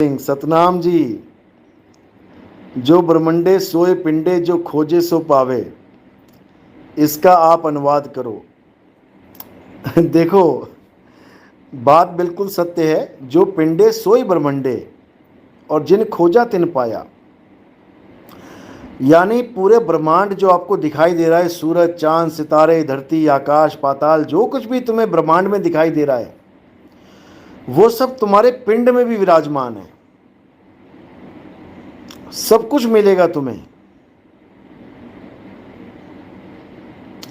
सिंह सतनाम जी। जो ब्रह्मंडे सोए पिंडे जो खोजे सो पावे, इसका आप अनुवाद करो। देखो, बात बिल्कुल सत्य है। जो पिंडे सोई ब्रह्मंडे और जिन खोजा तिन पाया, यानी पूरे ब्रह्मांड जो आपको दिखाई दे रहा है, सूरज चांद सितारे धरती आकाश पाताल, जो कुछ भी तुम्हें ब्रह्मांड में दिखाई दे रहा है, वो सब तुम्हारे पिंड में भी विराजमान है। सब कुछ मिलेगा तुम्हें,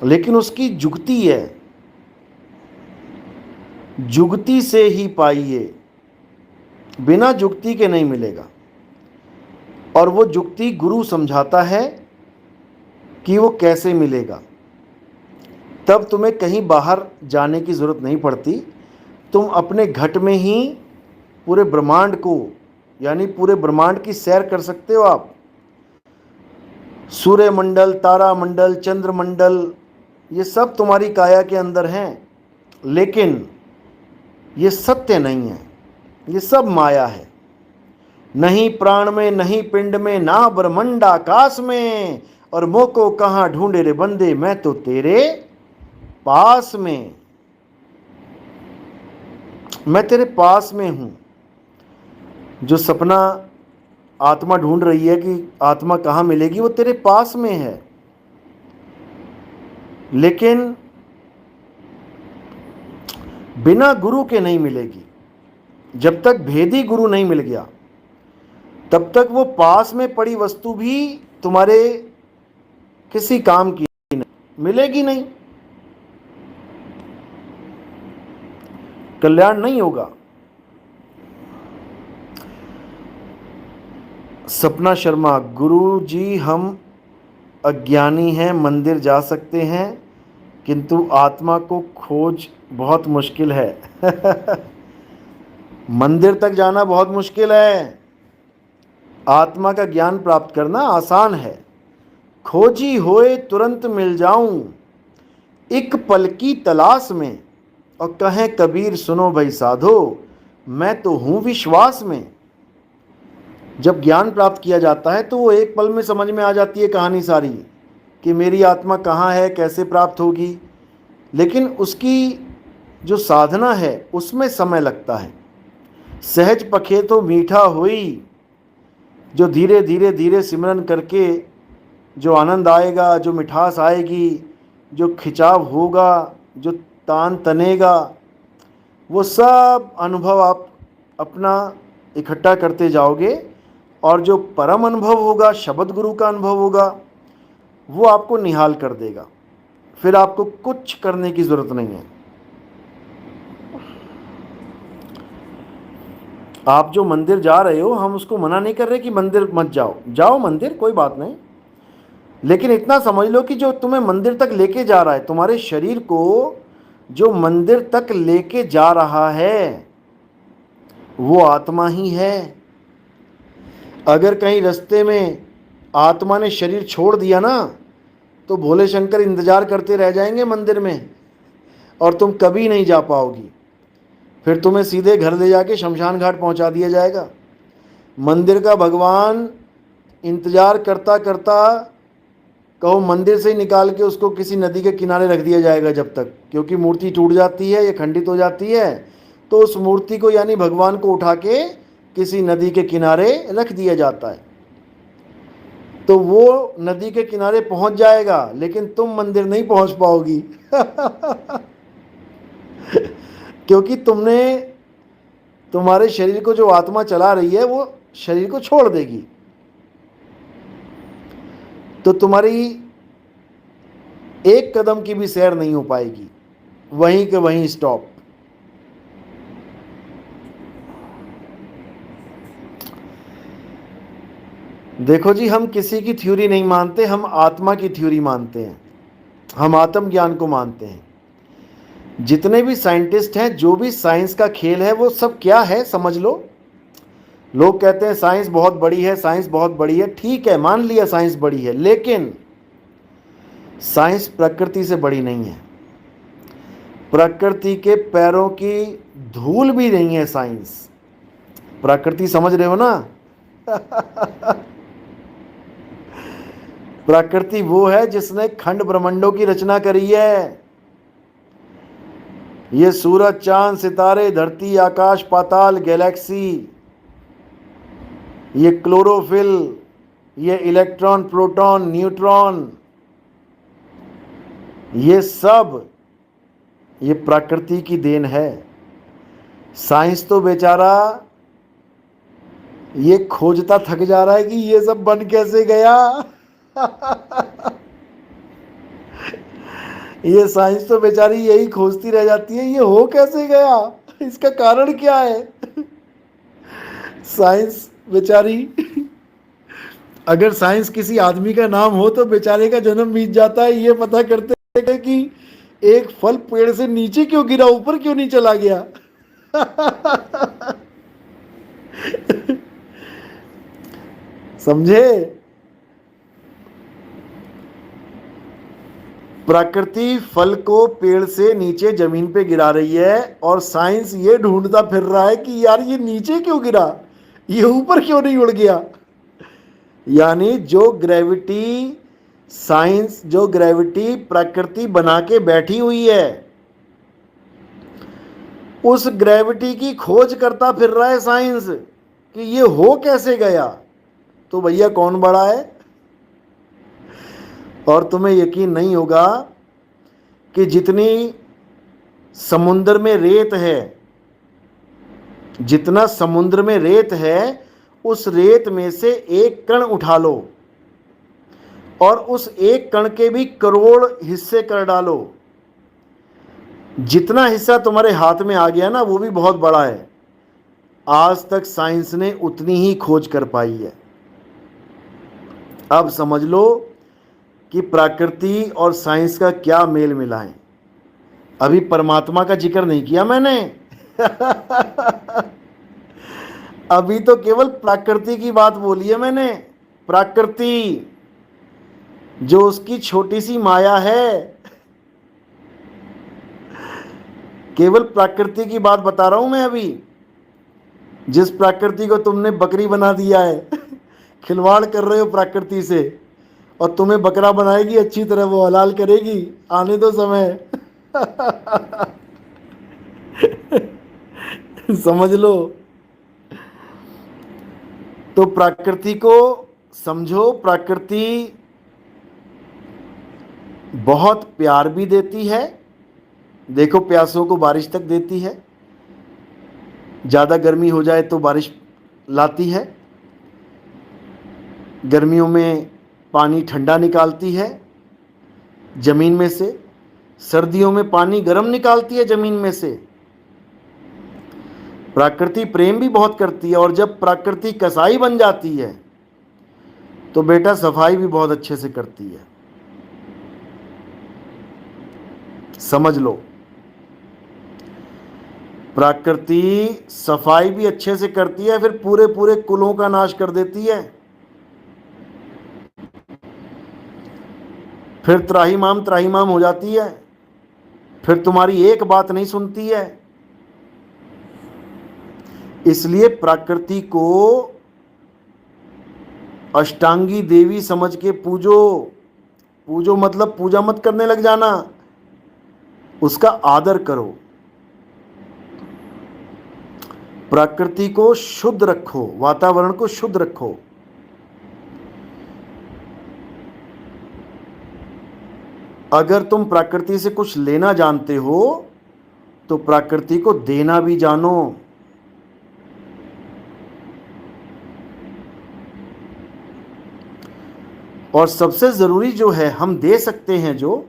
लेकिन उसकी जुगती है। जुगती से ही पाइए, बिना जुगती के नहीं मिलेगा। और वो जुगती गुरु समझाता है कि वो कैसे मिलेगा। तब तुम्हें कहीं बाहर जाने की ज़रूरत नहीं पड़ती। तुम अपने घट में ही पूरे ब्रह्मांड को, यानी पूरे ब्रह्मांड की सैर कर सकते हो आप। सूर्य मंडल, तारा मंडल, चंद्र मंडल, ये सब तुम्हारी काया के अंदर हैं। लेकिन ये सत्य नहीं है, ये सब माया है। नहीं प्राण में, नहीं पिंड में, ना ब्रह्मंड आकाश में, और मोको कहाँ ढूंढे रे बंदे, मैं तो तेरे पास में। मैं तेरे पास में हूं। जो सपना आत्मा ढूंढ रही है कि आत्मा कहाँ मिलेगी, वो तेरे पास में है। लेकिन बिना गुरु के नहीं मिलेगी। जब तक भेदी गुरु नहीं मिल गया, तब तक वो पास में पड़ी वस्तु भी तुम्हारे किसी काम की नहीं, मिलेगी नहीं, कल्याण नहीं होगा। सपना शर्मा, गुरु जी हम अज्ञानी हैं, मंदिर जा सकते हैं, किंतु आत्मा को खोज बहुत मुश्किल है। मंदिर तक जाना बहुत मुश्किल है, आत्मा का ज्ञान प्राप्त करना आसान है। खोजी होए तुरंत मिल जाऊं, एक पल की तलाश में, और कहें कबीर सुनो भाई साधो, मैं तो हूं विश्वास में। जब ज्ञान प्राप्त किया जाता है तो वो एक पल में समझ में आ जाती है कहानी सारी, कि मेरी आत्मा कहाँ है, कैसे प्राप्त होगी। लेकिन उसकी जो साधना है उसमें समय लगता है। सहज पखे तो मीठा हुई, जो धीरे धीरे धीरे सिमरन करके जो आनंद आएगा, जो मिठास आएगी, जो खिंचाव होगा, जो तान तनेगा, वो सब अनुभव आप अपना इकट्ठा करते जाओगे। और जो परम अनुभव होगा, शब्द गुरु का अनुभव होगा, वो आपको निहाल कर देगा। फिर आपको कुछ करने की ज़रूरत नहीं है। आप जो मंदिर जा रहे हो, हम उसको मना नहीं कर रहे कि मंदिर मत जाओ, जाओ मंदिर, कोई बात नहीं। लेकिन इतना समझ लो कि जो तुम्हें मंदिर तक लेके जा रहा है, तुम्हारे शरीर को जो मंदिर तक लेके जा रहा है, वो आत्मा ही है। अगर कहीं रास्ते में आत्मा ने शरीर छोड़ दिया ना, तो भोले शंकर इंतजार करते रह जाएंगे मंदिर में, और तुम कभी नहीं जा पाओगी। फिर तुम्हें सीधे घर ले जाके शमशान घाट पहुंचा दिया जाएगा। मंदिर का भगवान इंतजार करता करता, कहो मंदिर से ही निकाल के उसको किसी नदी के किनारे रख दिया जाएगा जब तक, क्योंकि मूर्ति टूट जाती है या खंडित हो जाती है, तो उस मूर्ति को यानी भगवान को उठा के किसी नदी के किनारे रख दिया जाता है। तो वो नदी के किनारे पहुंच जाएगा, लेकिन तुम मंदिर नहीं पहुंच पाओगी। क्योंकि तुमने, तुम्हारे शरीर को जो आत्मा चला रही है, वो शरीर को छोड़ देगी, तो तुम्हारी एक कदम की भी सैर नहीं हो पाएगी, वहीं के वहीं स्टॉप। देखो जी, हम किसी की थ्योरी नहीं मानते, हम आत्मा की थ्योरी मानते हैं, हम आत्मज्ञान को मानते हैं। जितने भी साइंटिस्ट हैं, जो भी साइंस का खेल है, वो सब क्या है समझ लो। लोग कहते हैं साइंस बहुत बड़ी है, साइंस बहुत बड़ी है। ठीक है, मान लिया साइंस बड़ी है, लेकिन साइंस प्रकृति से बड़ी नहीं है। प्रकृति के पैरों की धूल भी नहीं है साइंस। प्रकृति समझ रहे हो ना? प्रकृति वो है जिसने खंड ब्रह्मांडों की रचना करी है। ये सूरज, चांद, सितारे, धरती, आकाश, पाताल, गैलेक्सी, ये क्लोरोफिल, ये इलेक्ट्रॉन, प्रोटॉन, न्यूट्रॉन, ये सब ये प्रकृति की देन है। साइंस तो बेचारा ये खोजता थक जा रहा है कि ये सब बन कैसे गया। ये साइंस तो बेचारी यही खोजती रह जाती है, ये हो कैसे गया, इसका कारण क्या है। साइंस बेचारी, अगर साइंस किसी आदमी का नाम हो तो बेचारे का जन्म बीत जाता है ये पता करते हैं कि एक फल पेड़ से नीचे क्यों गिरा, ऊपर क्यों नहीं चला गया। समझे? प्रकृति फल को पेड़ से नीचे जमीन पे गिरा रही है और साइंस ये ढूंढता फिर रहा है कि यार ये नीचे क्यों गिरा, ये ऊपर क्यों नहीं उड़ गया। यानी जो ग्रेविटी साइंस, जो ग्रेविटी प्रकृति बना के बैठी हुई है, उस ग्रेविटी की खोज करता फिर रहा है साइंस कि ये हो कैसे गया। तो भैया कौन बड़ा है? और तुम्हें यकीन नहीं होगा कि जितनी समुद्र में रेत है, जितना समुद्र में रेत है, उस रेत में से एक कण उठा लो और उस एक कण के भी करोड़ हिस्से कर डालो, जितना हिस्सा तुम्हारे हाथ में आ गया ना वो भी बहुत बड़ा है। आज तक साइंस ने उतनी ही खोज कर पाई है। अब समझ लो कि प्रकृति और साइंस का क्या मेल मिला है। अभी परमात्मा का जिक्र नहीं किया मैंने। अभी तो केवल प्रकृति की बात बोली है मैंने। प्रकृति जो उसकी छोटी सी माया है, केवल प्रकृति की बात बता रहा हूं मैं अभी। जिस प्रकृति को तुमने बकरी बना दिया है, खिलवाड़ कर रहे हो प्रकृति से, और तुम्हें बकरा बनाएगी अच्छी तरह, वो हलाल करेगी, आने दो समय। समझ लो। तो प्रकृति को समझो। प्रकृति बहुत प्यार भी देती है। देखो प्यासों को बारिश तक देती है, ज़्यादा गर्मी हो जाए तो बारिश लाती है, गर्मियों में पानी ठंडा निकालती है ज़मीन में से, सर्दियों में पानी गर्म निकालती है ज़मीन में से। प्रकृति प्रेम भी बहुत करती है, और जब प्रकृति कसाई बन जाती है तो बेटा सफाई भी बहुत अच्छे से करती है। समझ लो, प्रकृति सफाई भी अच्छे से करती है, फिर पूरे पूरे कुलों का नाश कर देती है। फिर त्राहिमाम हो जाती है, फिर तुम्हारी एक बात नहीं सुनती है। इसलिए प्रकृति को अष्टांगी देवी समझ के पूजो। पूजो मतलब पूजा मत करने लग जाना, उसका आदर करो। प्रकृति को शुद्ध रखो, वातावरण को शुद्ध रखो। अगर तुम प्रकृति से कुछ लेना जानते हो तो प्रकृति को देना भी जानो। और सबसे जरूरी जो है हम दे सकते हैं जो,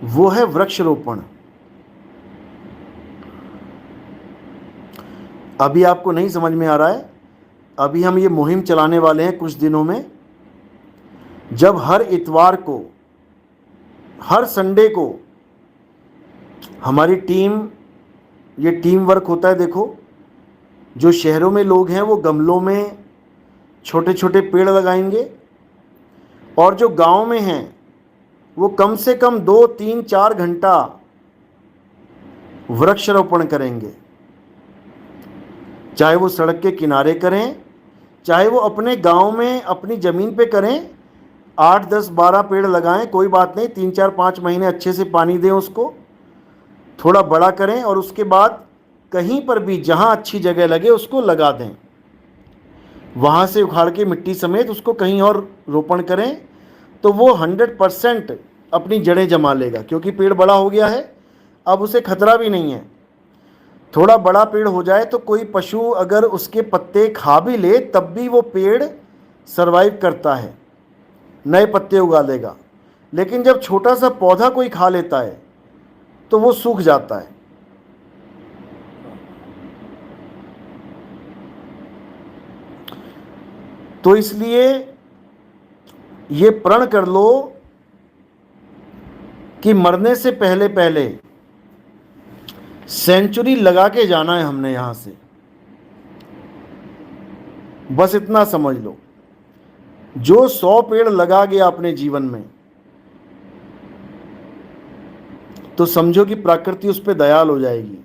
वो है वृक्षारोपण। अभी आपको नहीं समझ में आ रहा है, अभी हम ये मुहिम चलाने वाले हैं कुछ दिनों में, जब हर इतवार को, हर संडे को हमारी टीम, ये टीम वर्क होता है। देखो जो शहरों में लोग हैं वो गमलों में छोटे छोटे पेड़ लगाएंगे, और जो गांव में हैं वो कम से कम 2, 3, 4 घंटा वृक्षारोपण करेंगे। चाहे वो सड़क के किनारे करें, चाहे वो अपने गांव में अपनी ज़मीन पे करें। 8, 10, 12 पेड़ लगाएं, कोई बात नहीं, 3, 4, 5 महीने अच्छे से पानी दें उसको, थोड़ा बड़ा करें और उसके बाद कहीं पर भी जहाँ अच्छी जगह लगे उसको लगा दें। वहाँ से उखाड़ के मिट्टी समेत उसको कहीं और रोपण करें, तो वो 100% अपनी जड़ें जमा लेगा, क्योंकि पेड़ बड़ा हो गया है, अब उसे खतरा भी नहीं है। थोड़ा बड़ा पेड़ हो जाए तो कोई पशु अगर उसके पत्ते खा भी ले तब भी वो पेड़ सरवाइव करता है, नए पत्ते उगा देगा। लेकिन जब छोटा सा पौधा कोई खा लेता है तो वो सूख जाता है। तो इसलिए ये प्रण कर लो कि मरने से पहले पहले सेंचुरी लगा के जाना है हमने यहां से। बस इतना समझ लो, जो 100 पेड़ लगा गया अपने जीवन में, तो समझो कि प्रकृति उस पर दयाल हो जाएगी।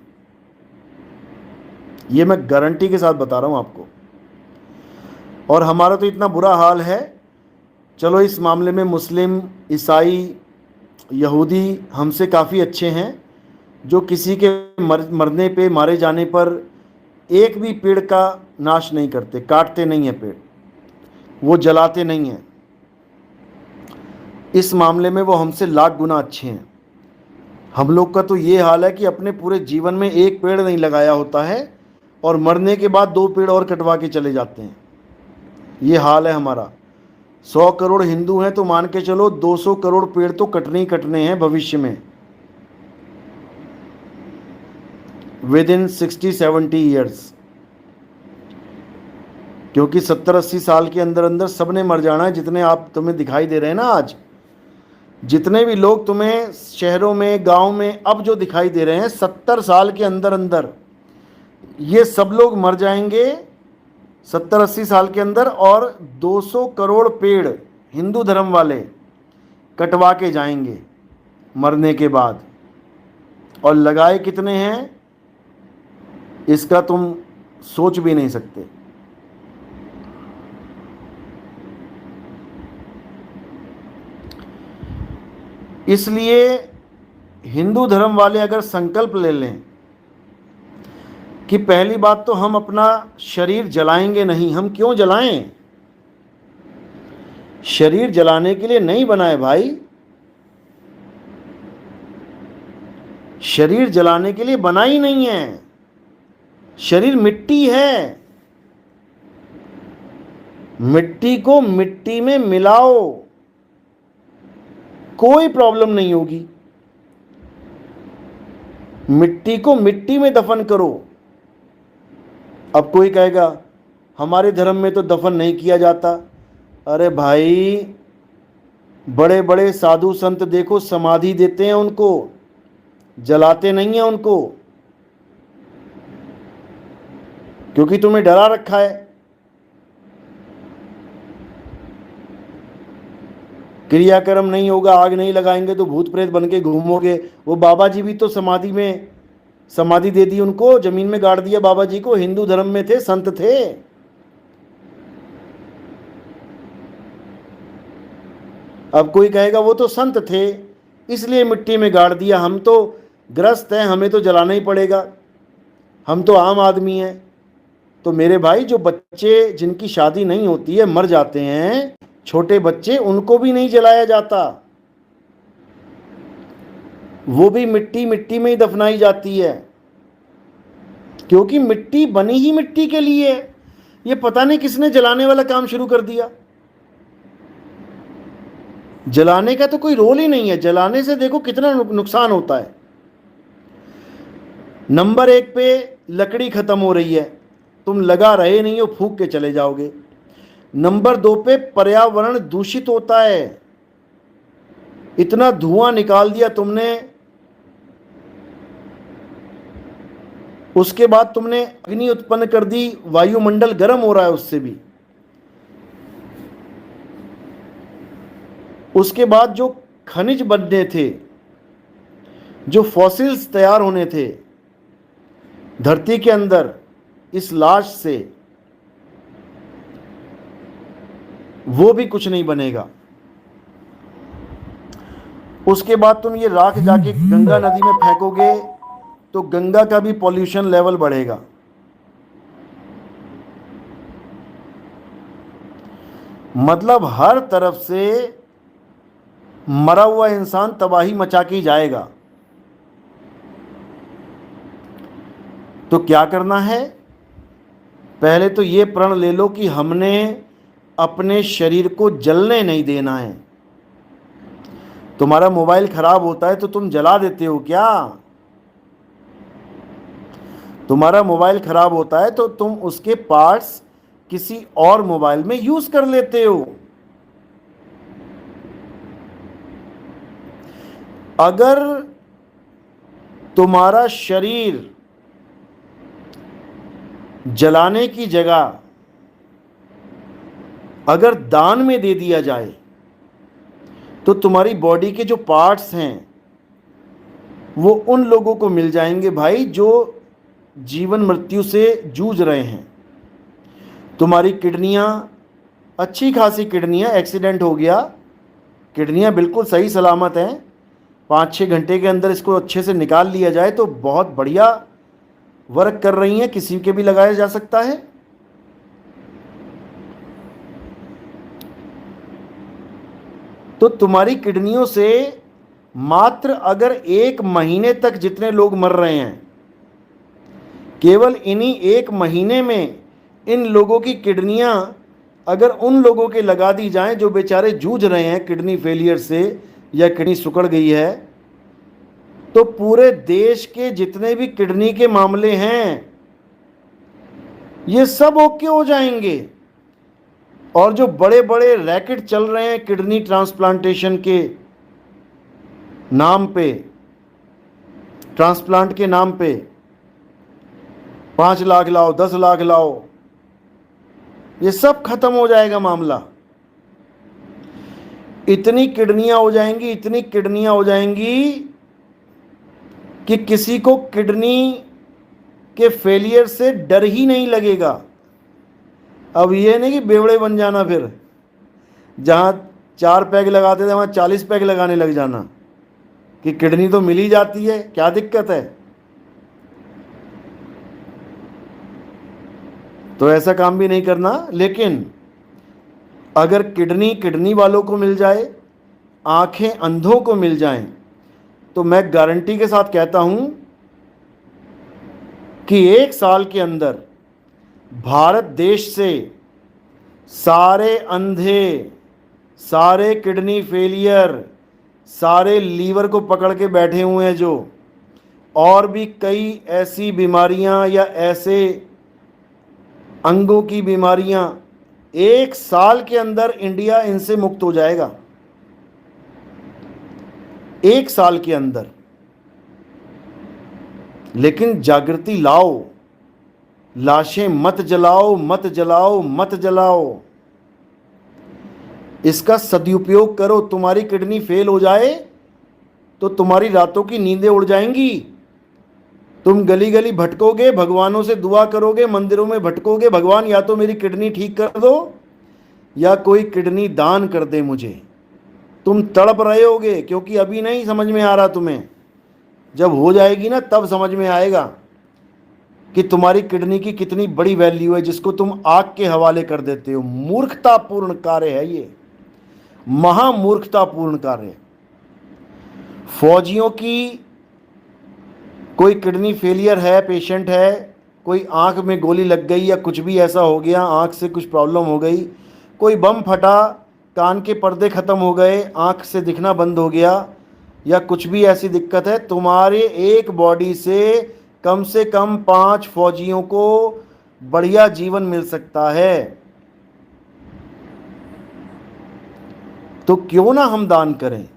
ये मैं गारंटी के साथ बता रहा हूं आपको। और हमारा तो इतना बुरा हाल है, चलो इस मामले में मुस्लिम, ईसाई, यहूदी हमसे काफ़ी अच्छे हैं, जो किसी के मरने पे, मारे जाने पर एक भी पेड़ का नाश नहीं करते, काटते नहीं हैं पेड़, वो जलाते नहीं हैं। इस मामले में वो हमसे लाख गुना अच्छे हैं। हम लोग का तो ये हाल है कि अपने पूरे जीवन में एक पेड़ नहीं लगाया होता है और मरने के बाद 2 पेड़ और कटवा के चले जाते हैं। ये हाल है हमारा। 100 करोड़ हिंदू हैं तो मान के चलो 200 करोड़ पेड़ तो कटने ही कटने हैं भविष्य में, विद इन 60-70 ईयर्स। क्योंकि 70-80 साल के अंदर अंदर सबने मर जाना है। जितने आप तुम्हें दिखाई दे रहे हैं ना आज, जितने भी लोग तुम्हें शहरों में, गांव में अब जो दिखाई दे रहे हैं, 70 साल के अंदर अंदर ये सब लोग मर जाएंगे, 70-80 साल के अंदर। और 200 करोड़ पेड़ हिंदू धर्म वाले कटवा के जाएंगे मरने के बाद। और लगाए कितने हैं इसका तुम सोच भी नहीं सकते। इसलिए हिंदू धर्म वाले अगर संकल्प ले लें कि पहली बात तो हम अपना शरीर जलाएंगे नहीं। हम क्यों जलाएं? शरीर जलाने के लिए नहीं बना है भाई, शरीर जलाने के लिए बना ही नहीं है। शरीर मिट्टी है, मिट्टी को मिट्टी में मिलाओ, कोई प्रॉब्लम नहीं होगी। मिट्टी को मिट्टी में दफन करो। अब कोई कहेगा हमारे धर्म में तो दफन नहीं किया जाता। अरे भाई, बड़े बड़े साधु संत देखो समाधि देते हैं उनको, जलाते नहीं हैं उनको, क्योंकि तुम्हें डरा रखा है। क्रियाक्रम नहीं होगा, आग नहीं लगाएंगे तो भूत प्रेत बन के घूमोगे। वो बाबा जी भी तो समाधि में, समाधि दे दी उनको, जमीन में गाड़ दिया बाबा जी को। हिंदू धर्म में थे, संत थे। अब कोई कहेगा वो तो संत थे इसलिए मिट्टी में गाड़ दिया, हम तो ग्रस्त हैं, हमें तो जलाना ही पड़ेगा, हम तो आम आदमी हैं। तो मेरे भाई, जो बच्चे जिनकी शादी नहीं होती है मर जाते हैं, छोटे बच्चे, उनको भी नहीं जलाया जाता, वो भी मिट्टी मिट्टी में ही दफनाई जाती है, क्योंकि मिट्टी बनी ही मिट्टी के लिए। ये पता नहीं किसने जलाने वाला काम शुरू कर दिया। जलाने का तो कोई रोल ही नहीं है। जलाने से देखो कितना नुकसान होता है। नंबर 1 पे लकड़ी खत्म हो रही है, तुम लगा रहे नहीं हो, फूंक के चले जाओगे। नंबर 2 पे पर्यावरण दूषित होता है। इतना धुआं निकाल दिया तुमने, उसके बाद तुमने अग्नि उत्पन्न कर दी, वायुमंडल गर्म हो रहा है उससे भी। उसके बाद जो खनिज बनने थे, जो फॉसिल्स तैयार होने थे धरती के अंदर, इस लाश से, वो भी कुछ नहीं बनेगा। उसके बाद तुम ये राख जाके गंगा नदी में फेंकोगे तो गंगा का भी पॉल्यूशन लेवल बढ़ेगा। मतलब हर तरफ से मरा हुआ इंसान तबाही मचा के जाएगा। तो क्या करना है? पहले तो ये प्रण ले लो कि हमने अपने शरीर को जलने नहीं देना है। तुम्हारा मोबाइल खराब होता है तो तुम जला देते हो क्या? तुम्हारा मोबाइल खराब होता है तो तुम उसके पार्ट्स किसी और मोबाइल में यूज कर लेते हो। अगर तुम्हारा शरीर जलाने की जगह अगर दान में दे दिया जाए तो तुम्हारी बॉडी के जो पार्ट्स हैं वो उन लोगों को मिल जाएंगे भाई जो जीवन मृत्यु से जूझ रहे हैं। तुम्हारी किडनियां, अच्छी खासी किडनियां, एक्सीडेंट हो गया, किडनियां बिल्कुल सही सलामत हैं, 5-6 घंटे के अंदर इसको अच्छे से निकाल लिया जाए तो बहुत बढ़िया वर्क कर रही हैं, किसी के भी लगाया जा सकता है। तो तुम्हारी किडनियों से मात्र अगर 1 महीने तक जितने लोग मर रहे हैं, केवल इन्हीं 1 महीने में इन लोगों की किडनियां अगर उन लोगों के लगा दी जाएं जो बेचारे जूझ रहे हैं किडनी फेलियर से या किडनी सिकुड़ गई है, तो पूरे देश के जितने भी किडनी के मामले हैं ये सब ओके हो जाएंगे। और जो बड़े बड़े रैकेट चल रहे हैं किडनी ट्रांसप्लांटेशन के नाम पे, ट्रांसप्लांट के नाम पे, 5 लाख लाओ, 10 लाख लाओ, ये सब खत्म हो जाएगा मामला। इतनी किडनियां हो जाएंगी, इतनी किडनियां हो जाएंगी कि किसी को किडनी के फेलियर से डर ही नहीं लगेगा। अब ये नहीं कि बेवड़े बन जाना, फिर जहां 4 पैग लगाते थे वहां 40 पैग लगाने लग जाना कि किडनी तो मिल ही जाती है, क्या दिक्कत है। तो ऐसा काम भी नहीं करना। लेकिन अगर किडनी वालों को मिल जाए, आंखें अंधों को मिल जाएं, तो मैं गारंटी के साथ कहता हूं कि 1 साल के अंदर भारत देश से सारे अंधे, सारे किडनी फेलियर, सारे लीवर को पकड़ के बैठे हुए हैं जो, और भी कई ऐसी बीमारियां या ऐसे अंगों की बीमारियां, 1 साल के अंदर इंडिया इनसे मुक्त हो जाएगा। 1 साल के अंदर। लेकिन जागृति लाओ, लाशें मत जलाओ, मत जलाओ, मत जलाओ। इसका सदुपयोग करो। तुम्हारी किडनी फेल हो जाए तो तुम्हारी रातों की नींदें उड़ जाएंगी। तुम गली गली भटकोगे, भगवानों से दुआ करोगे, मंदिरों में भटकोगे, भगवान या तो मेरी किडनी ठीक कर दो या कोई किडनी दान कर दे मुझे। तुम तड़प रहे होगे क्योंकि अभी नहीं समझ में आ रहा तुम्हें। जब हो जाएगी ना तब समझ में आएगा कि तुम्हारी किडनी की कितनी बड़ी वैल्यू है, जिसको तुम आग के हवाले कर देते हो। मूर्खतापूर्ण कार्य है ये, महामूर्खतापूर्ण कार्य। फौजियों की कोई किडनी फेलियर है, पेशेंट है, कोई आंख में गोली लग गई या कुछ भी ऐसा हो गया, आंख से कुछ प्रॉब्लम हो गई, कोई बम फटा, कान के पर्दे ख़त्म हो गए, आंख से दिखना बंद हो गया, या कुछ भी ऐसी दिक्कत है, तुम्हारे एक बॉडी से कम 5 फौजियों को बढ़िया जीवन मिल सकता है। तो क्यों ना हम दान करें।